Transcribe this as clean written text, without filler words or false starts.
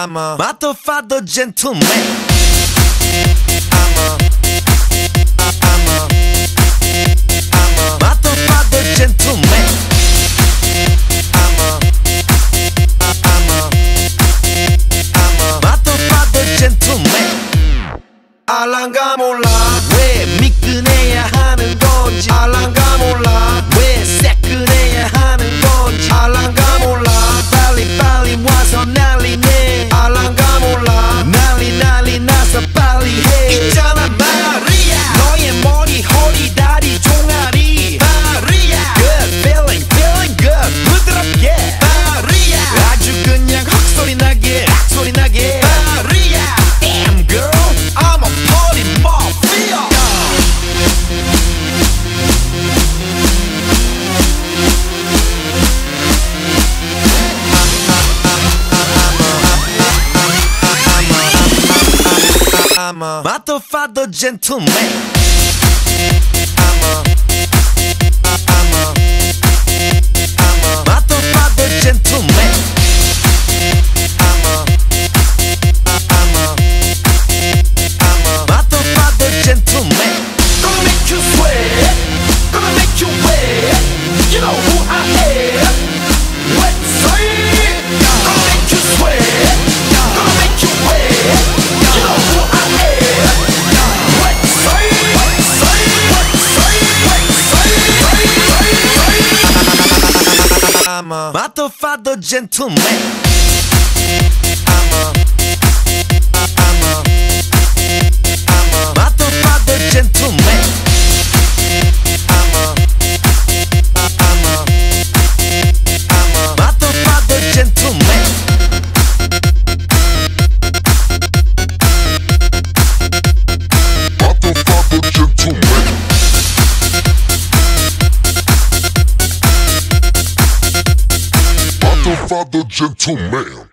I'm a motherfucker gentleman. I'm a motherfucker gentleman. I'm a motherfucker gentleman. 알랑가 몰라 왜 미끈해야 하는 건지. 알랑가 몰라 왜 새끈해야 하는 건지. 알랑가 몰라 빨리 빨리 와서 난리네. 알랑가 몰라 난리 나서 빨리 해. 있잖아 마리아 너의 머리 허리 다리 종아리 마리아. Good feeling good 부드럽게 마리아. 아주 그냥 헉소리 나게 소리 나게 마리아. Damn girl I'm a party mafia. I'm a motherfucker gentleman. I'm a motherfucker gentleman. I'm a motherfucker gentleman. Gonna make you sweat, gonna make you wet. You know who I am. Let's say gonna make you sweat, gonna make you wet. You know who I am. Let's say I'm a motherfucker gentleman. I'm a motherfucker gentleman. I'm a motherfucker gentleman. Motherfucker gentleman. Motherfucker gentleman.